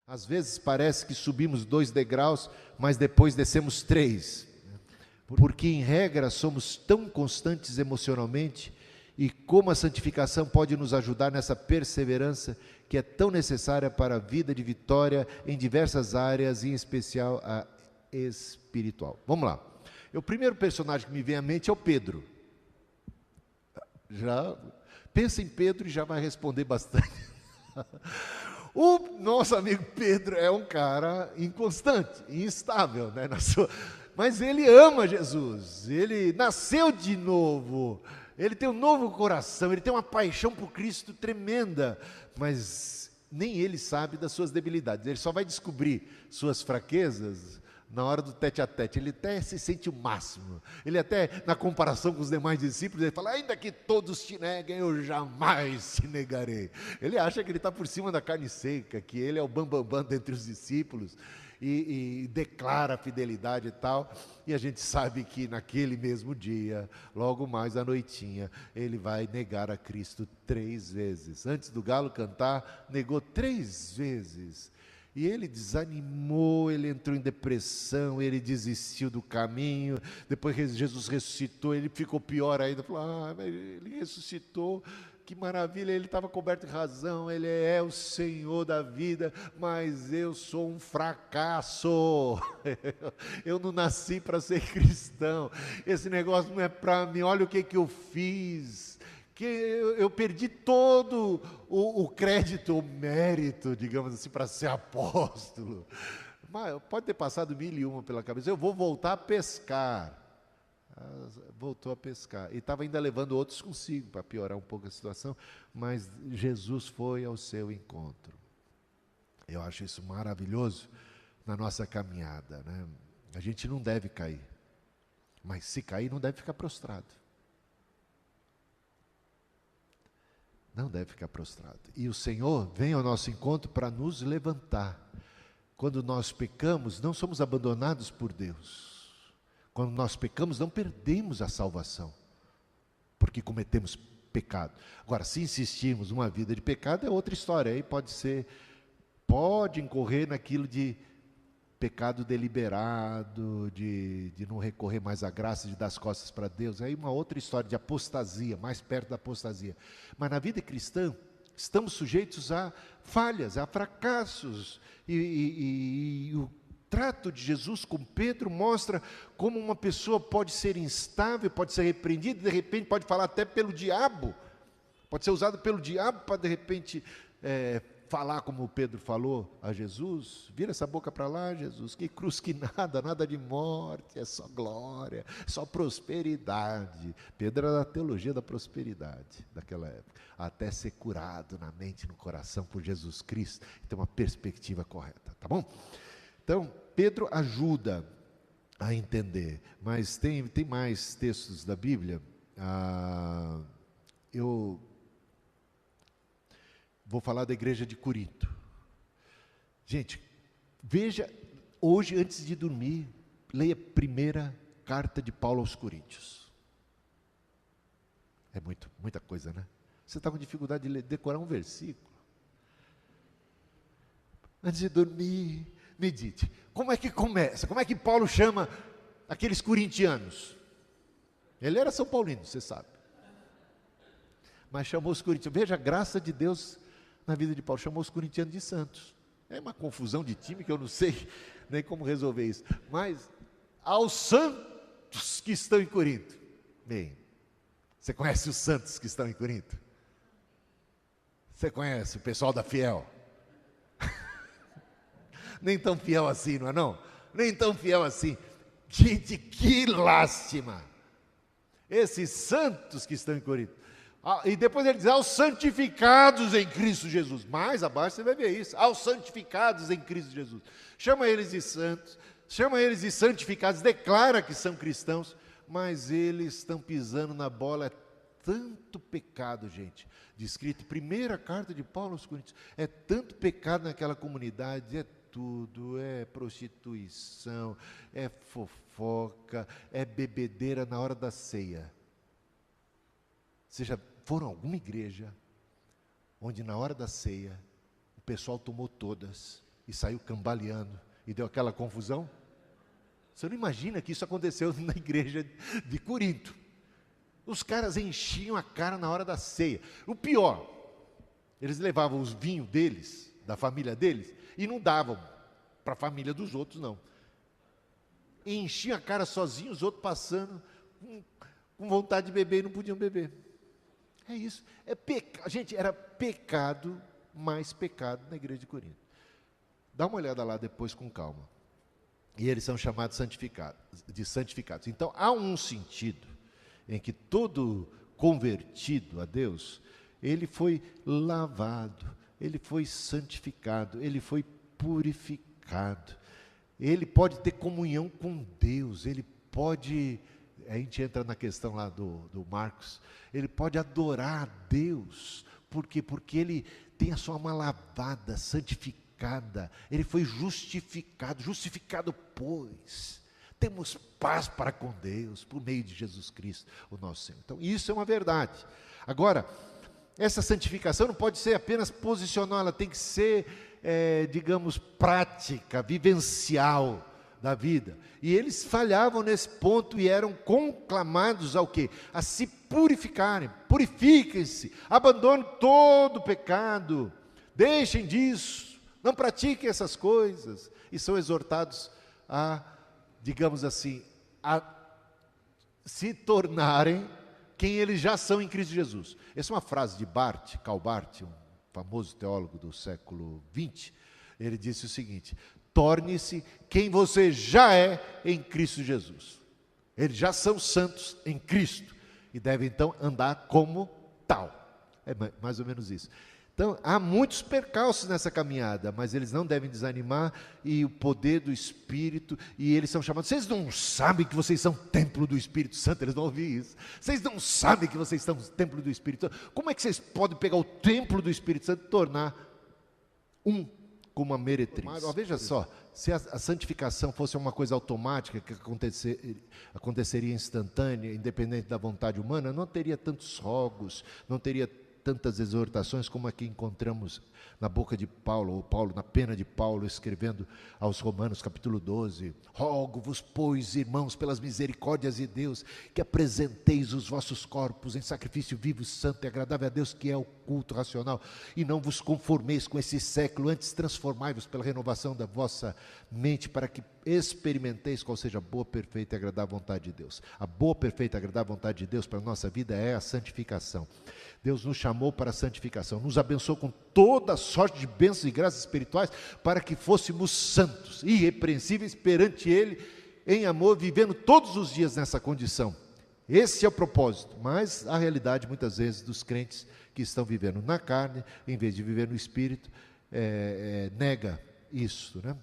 Às vezes parece que subimos 2 degraus, mas depois descemos 3. Porque, em regra, somos tão constantes emocionalmente, e como a santificação pode nos ajudar nessa perseverança que é tão necessária para a vida de vitória em diversas áreas, em especial a espiritual. Vamos lá. O primeiro personagem que me vem à mente é o Pedro. Já pensa em Pedro e já vai responder bastante. O nosso amigo Pedro é um cara inconstante, instável, né? Mas ele ama Jesus, ele nasceu de novo, ele tem um novo coração, ele tem uma paixão por Cristo tremenda, mas nem ele sabe das suas debilidades, ele só vai descobrir suas fraquezas na hora do tete-a-tete. Ele até se sente o máximo, ele até, na comparação com os demais discípulos, ele fala: ainda que todos te neguem, eu jamais te negarei. Ele acha que ele está por cima da carne seca, que ele é o bambambam dentre os discípulos, e declara a fidelidade e tal, e a gente sabe que naquele mesmo dia, logo mais à noitinha, ele vai negar a Cristo 3 vezes, antes do galo cantar, negou 3 vezes, e ele desanimou, ele entrou em depressão, ele desistiu do caminho. Depois que Jesus ressuscitou, ele ficou pior ainda, falou: mas ele ressuscitou, que maravilha, ele estava coberto de razão, ele é o Senhor da vida, mas eu sou um fracasso, eu não nasci para ser cristão, esse negócio não é para mim, olha o que eu fiz, que eu perdi todo o crédito, o mérito, digamos assim, para ser apóstolo. Mas pode ter passado 1001 pela cabeça, eu vou voltar a pescar. Voltou a pescar, e estava ainda levando outros consigo, para piorar um pouco a situação, mas Jesus foi ao seu encontro. Eu acho isso maravilhoso na nossa caminhada, né? A gente não deve cair, mas se cair não deve ficar prostrado. Não deve ficar prostrado. E o Senhor vem ao nosso encontro para nos levantar. Quando nós pecamos, não somos abandonados por Deus. Quando nós pecamos, não perdemos a salvação, porque cometemos pecado. Agora, se insistirmos numa vida de pecado, é outra história. Aí pode incorrer naquilo de pecado deliberado, de não recorrer mais à graça, de dar as costas para Deus. Aí uma outra história de apostasia, mais perto da apostasia. Mas na vida cristã, estamos sujeitos a falhas, a fracassos, e o trato de Jesus com Pedro mostra como uma pessoa pode ser instável, pode ser repreendida, de repente pode falar até pelo diabo, pode ser usado pelo diabo para de repente falar como Pedro falou a Jesus: vira essa boca para lá, Jesus, que cruz que nada de morte, é só glória, só prosperidade. Pedro era da teologia da prosperidade daquela época, até ser curado na mente e no coração por Jesus Cristo, e ter uma perspectiva correta, tá bom? Então, Pedro ajuda a entender, mas tem mais textos da Bíblia. Eu vou falar da igreja de Corinto. Gente, veja, hoje antes de dormir, leia a primeira carta de Paulo aos Coríntios. É muita coisa, né? Você está com dificuldade de decorar um versículo. Antes de dormir, medite. Como é que começa? Como é que Paulo chama aqueles corintianos? Ele era São Paulino, você sabe. Mas chamou os corintianos. Veja a graça de Deus na vida de Paulo. Chamou os corintianos de santos. É uma confusão de time que eu não sei nem como resolver isso. Mas aos santos que estão em Corinto. Bem, você conhece os santos que estão em Corinto? Você conhece o pessoal da Fiel? Nem tão fiel assim, não é não? Nem tão fiel assim. Gente, que lástima. Esses santos que estão em Corinto. E depois ele diz: aos santificados em Cristo Jesus. Mais abaixo você vai ver isso. Aos santificados em Cristo Jesus. Chama eles de santos, chama eles de santificados, declara que são cristãos, mas eles estão pisando na bola. É tanto pecado, gente. Descrito, primeira carta de Paulo aos Coríntios. É tanto pecado naquela comunidade, tudo, é prostituição, é fofoca, é bebedeira na hora da ceia. Vocês já foram a alguma igreja onde na hora da ceia o pessoal tomou todas e saiu cambaleando e deu aquela confusão. Você não imagina que isso aconteceu na igreja de Corinto. Os caras enchiam a cara na hora da ceia. O pior, eles levavam os vinhos deles, da família deles, e não davam para a família dos outros, não. E enchiam a cara sozinhos, os outros passando com vontade de beber e não podiam beber. É isso. Gente, era pecado mais pecado na igreja de Corinto. Dá uma olhada lá depois com calma. E eles são chamados de santificados. Então, há um sentido em que todo convertido a Deus, ele foi lavado, ele foi santificado, ele foi purificado. Ele pode ter comunhão com Deus, ele pode, a gente entra na questão lá do Marcos, ele pode adorar a Deus. Por quê? Porque ele tem a sua alma lavada, santificada, ele foi justificado, pois temos paz para com Deus, por meio de Jesus Cristo, o nosso Senhor. Então, isso é uma verdade. Agora, essa santificação não pode ser apenas posicional, ela tem que ser, digamos, prática, vivencial da vida. E eles falhavam nesse ponto e eram conclamados ao quê? A se purificarem. Purifiquem-se, abandonem todo o pecado, deixem disso, não pratiquem essas coisas. E são exortados a, digamos assim, a se tornarem quem eles já são em Cristo Jesus. Essa é uma frase de Karl Barth, um famoso teólogo do século XX. Ele disse o seguinte: torne-se quem você já é em Cristo Jesus. Eles já são santos em Cristo e devem então andar como tal. É mais ou menos isso. Então, há muitos percalços nessa caminhada, mas eles não devem desanimar, e o poder do Espírito, e eles são chamados. Vocês não sabem que vocês são templo do Espírito Santo? Eles vão ouvir isso. Vocês não sabem que vocês são templo do Espírito Santo? Como é que vocês podem pegar o templo do Espírito Santo e tornar um como uma meretriz? Mas, veja só, se a santificação fosse uma coisa automática, que aconteceria instantânea, independente da vontade humana, não teria tantos rogos, não teria tantas exortações como aqui encontramos na boca de Paulo, ou Paulo, na pena de Paulo, escrevendo aos Romanos, capítulo 12, rogo-vos, pois, irmãos, pelas misericórdias de Deus, que apresenteis os vossos corpos em sacrifício vivo, santo e agradável a Deus, que é o culto racional, e não vos conformeis com esse século, antes transformai-vos pela renovação da vossa mente, para que experimenteis qual seja a boa, perfeita e agradável vontade de Deus. A boa, perfeita e agradável vontade de Deus para a nossa vida é a santificação. Deus nos chamou para a santificação, nos abençoou com toda sorte de bênçãos e graças espirituais, para que fôssemos santos, irrepreensíveis perante Ele, em amor, vivendo todos os dias nessa condição. Esse é o propósito, mas a realidade muitas vezes dos crentes que estão vivendo na carne, em vez de viver no Espírito, nega isso, né?